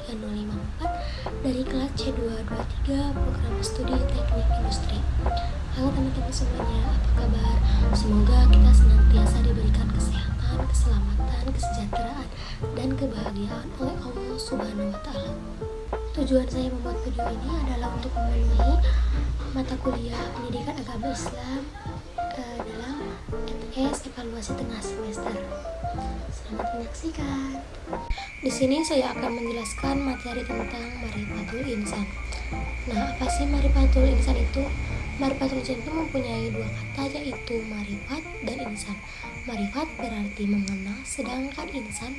13054 dari kelas C223 Program Studi Teknik Industri. Halo teman-teman semuanya, apa kabar? Semoga kita senantiasa diberikan kesehatan, keselamatan, kesejahteraan, dan kebahagiaan oleh Allah Subhanahu wa Ta'ala. Tujuan saya membuat video ini adalah untuk memenuhi mata kuliah pendidikan agama Islam dalam MTS evaluasi tengah semester. Selamat menyaksikan. Di sini saya akan menjelaskan materi tentang Ma'rifatul Insan. Nah, apa sih Ma'rifatul Insan itu? Ma'rifatul Insan itu mempunyai dua kata, yaitu ma'rifat dan insan. Ma'rifat berarti mengenal, sedangkan insan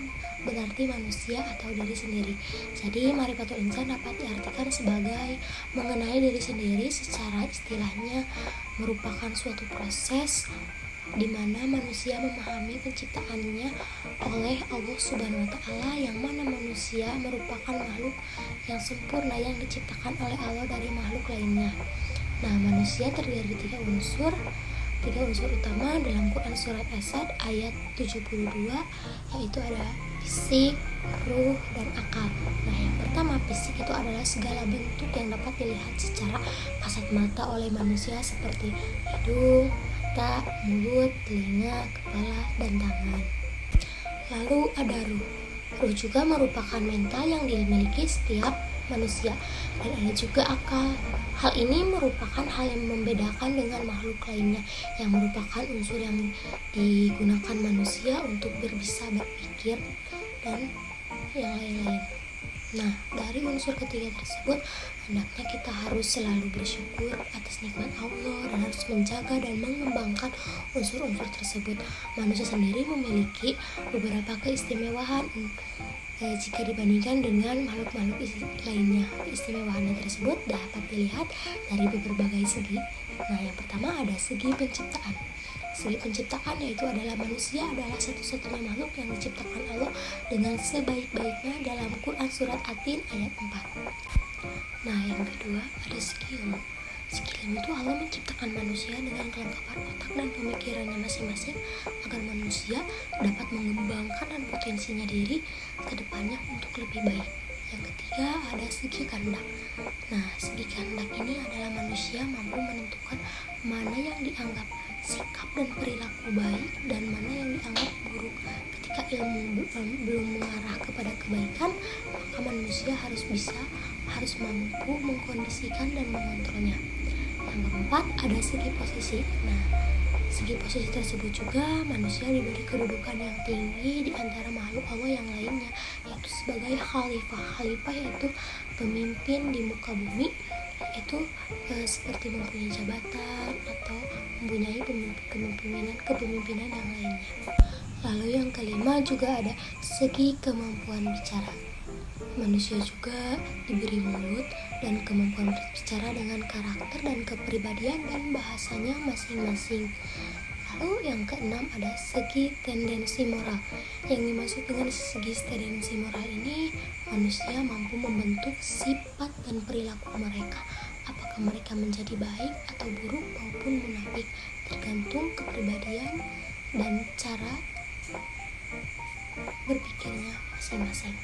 berarti manusia atau diri sendiri. Jadi Ma'rifatul Insan dapat diartikan sebagai mengenai diri sendiri. Secara istilahnya merupakan suatu proses di mana manusia memahami penciptaannya oleh Allah Subhanahu wa Ta'ala, yang mana manusia merupakan makhluk yang sempurna yang diciptakan oleh Allah dari makhluk lainnya. Nah, manusia terdiri dari tiga unsur utama dalam Quran surat As-Sad ayat 72, yaitu ada fisik, ruh, dan akal. Nah, yang pertama, fisik itu adalah segala bentuk yang dapat dilihat secara kasat mata oleh manusia seperti hidung, mata, mulut, telinga, kepala, dan tangan. Lalu ada ruh. Ruh juga merupakan mental yang dimiliki setiap manusia, dan ada juga akal. Hal ini merupakan hal yang membedakan dengan makhluk lainnya, yang merupakan unsur yang digunakan manusia untuk bisa berpikir dan yang lain-lain. Nah, dari unsur ketiga tersebut, hendaknya kita harus selalu bersyukur atas nikmat Allah dan harus menjaga dan mengembangkan unsur-unsur tersebut. Manusia sendiri memiliki beberapa keistimewaan jika dibandingkan dengan makhluk-makhluk lainnya. Keistimewaannya tersebut dapat dilihat dari berbagai segi. Nah, yang pertama ada segi penciptaan. Segi penciptaan yaitu adalah manusia adalah satu-satunya makhluk yang diciptakan Allah dengan sebaik-baiknya dalam Quran surat At-Tin ayat 4. Nah, yang kedua ada segi ilmu. Segi ilmu itu Allah menciptakan manusia dengan kelengkapan otak dan pemikirannya masing-masing agar manusia dapat mengembangkan dan potensinya diri ke depannya untuk lebih baik. Yang ketiga ada segi kehendak. Nah, segi kehendak ini adalah manusia mampu menentukan mana yang dianggap sikap dan perilaku baik dan mana yang dianggap buruk. Ketika ilmu belum mengarah kepada kebaikan, maka manusia harus mampu mengkondisikan dan mengontrolnya. Yang keempat ada segi posisi. Nah, segi posisi tersebut juga manusia diberi kedudukan yang tinggi di antara makhluk Allah yang lainnya, yaitu sebagai khalifah. Khalifah yaitu pemimpin di muka bumi, itu seperti mempunyai jabatan atau mempunyai kepemimpinan yang lainnya. Lalu yang kelima juga ada segi kemampuan bicara. Manusia juga diberi mulut dan kemampuan berbicara dengan karakter dan kepribadian dan bahasanya masing-masing. Lalu yang keenam ada segi tendensi moral. Yang dimaksud dengan segi tendensi moral ini, manusia mampu membentuk sifat dan perilaku mereka, apakah mereka menjadi baik atau buruk maupun munafik, tergantung kepribadian dan cara berpikirnya masing-masing.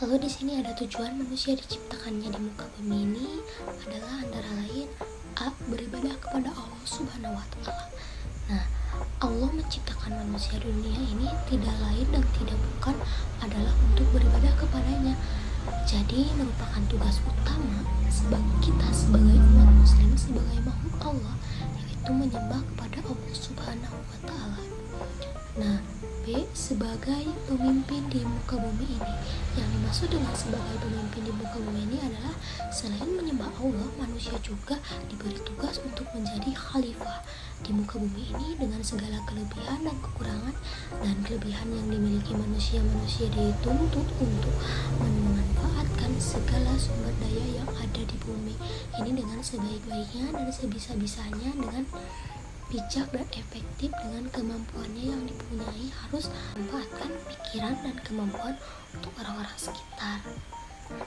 Lalu di sini ada tujuan manusia diciptakannya di muka bumi ini adalah antara lain A. Beribadah kepada Allah Subhanahu wa Ta'ala. Nah, Allah menciptakan manusia di dunia ini tidak lain dan tidak bukan adalah untuk beribadah kepadanya. Jadi merupakan tugas utama kita sebagai umat muslim, sebagai makhluk Allah, yaitu menyembah kepada Allah Subhanahu wa Ta'ala. Nah, B. Sebagai pemimpin di muka bumi ini. Yang dimaksud dengan sebagai pemimpin di muka bumi ini adalah selain menyembah Allah, manusia juga diberi tugas untuk menjadi khalifah di muka bumi ini dengan segala kelebihan dan kekurangan. Dan kelebihan yang dimiliki manusia dituntut untuk memanfaatkan segala sumber daya yang ada di bumi ini dengan sebaik-baiknya dan sebisa-bisanya, dengan bijak dan efektif dengan kemampuannya yang dipunyai, harus memanfaatkan pikiran dan kemampuan untuk orang-orang sekitar.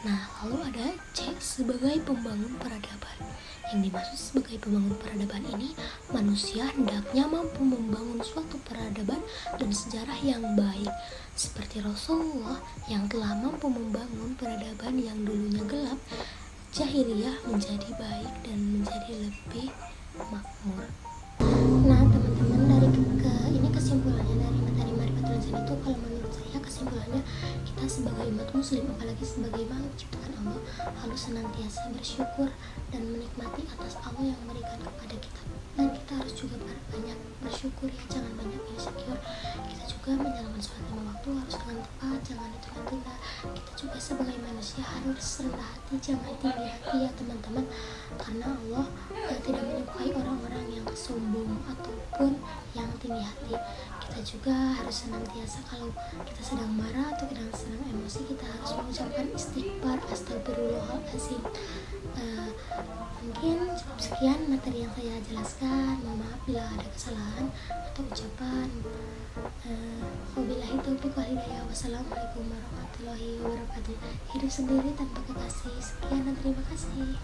Nah, lalu ada C, sebagai pembangun peradaban. Yang dimaksud sebagai pembangun peradaban ini, manusia hendaknya mampu membangun suatu peradaban dan sejarah yang baik, seperti Rasulullah yang telah mampu membangun peradaban yang dulunya gelap, jahiliyah menjadi baik dan menjadi lebih makmur. Nah teman-teman, ini kesimpulannya dari materi Marifatul Insan itu, kalau menurut saya kesimpulannya, kita sebagai umat muslim, apalagi sebagai makhluk ciptaan Allah, harus senantiasa bersyukur dan menikmati atas Allah yang memberikan kepada kita. Dan kita harus juga banyak bersyukur ya, jangan banyak insecure. Kita juga menjalankan sholat 5 waktu harus dengan tepat, jangan ditunda-tunda. Kita juga sebagai manusia harus rendah hati, jangan tinggi hati ya teman-teman, karena Allah tidak menyukai orang-orang yang sombong ataupun yang tinggi hati. Kita juga harus senantiasa, kalau kita sedang marah atau kita sedang emosi, kita harus mengucapkan istighfar, astagfirullahaladzim. Mungkin cukup sekian materi yang saya jelaskan. Mohon maaf bila ada kesalahan atau ucapan. Wabillahi taufiq wal hidayah. Wassalamualaikum warahmatullahi wabarakatuh. Hidup sendiri tanpa kekasih. Sekian dan terima kasih.